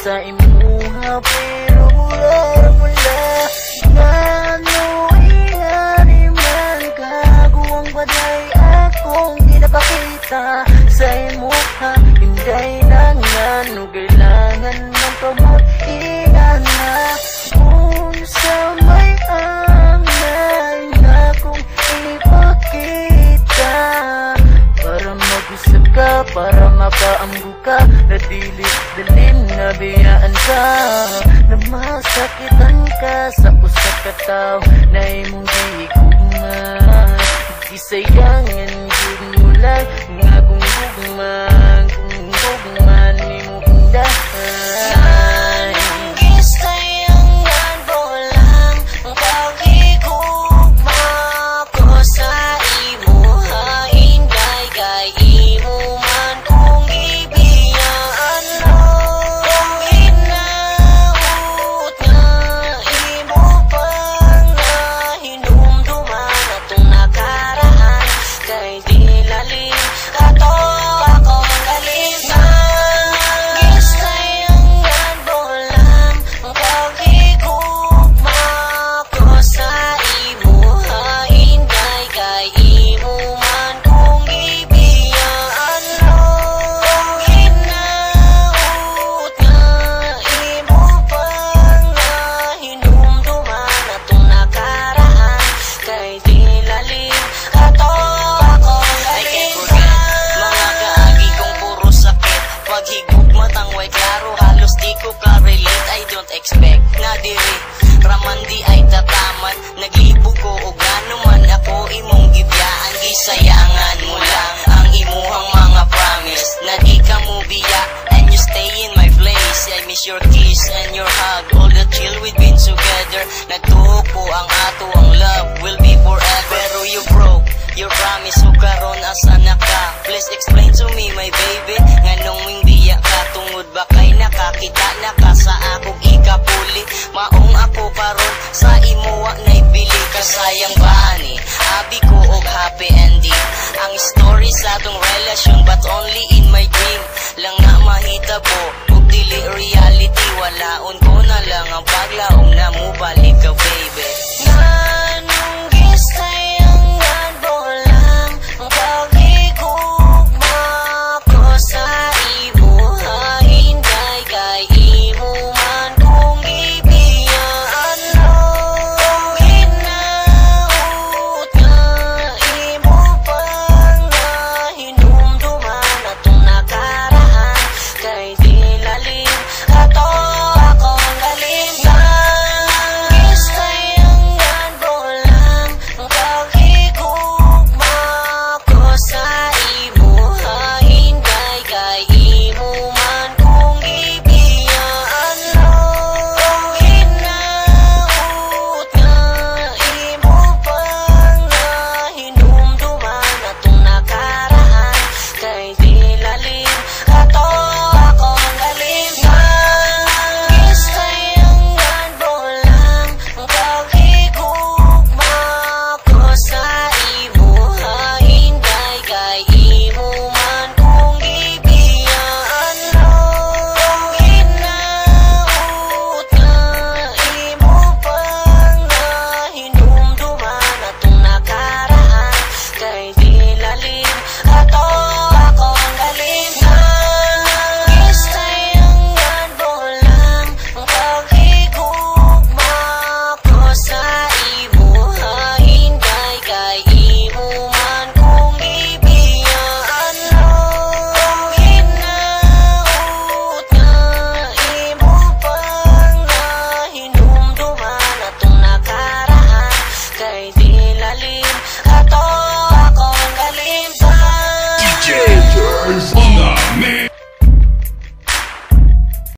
sa imuha pero mula ngano ingani man kaguwang baday akong ginapakita sa imuha hinday na ngano kailangan ng pamot ingana unsa may angay na kung ipakita para mag-usap ka, para mapaamgo ka na dilim na biyaan ka na masakitan ka sa usak ka tao na imong gigugman gisayangan yun mo lang nga kung gugman imo pindahan gisayangan mo lang pag higugma ko sa imo hainday kay imo man kung ibiyaan mo kung hinaut nga imo pang nahinumduman atong nakaraan kay di lalim kato ako ang galing na gisay sana ka? Please explain to me my baby, nganong wing biya ka? Tungod ba kay nakakita na ka sa akong ikapuli? Maong ako karon sa imuwa naibili ka, sayang ba ani? Abi ko og happy ending ang story sa atong relasyon, but only in my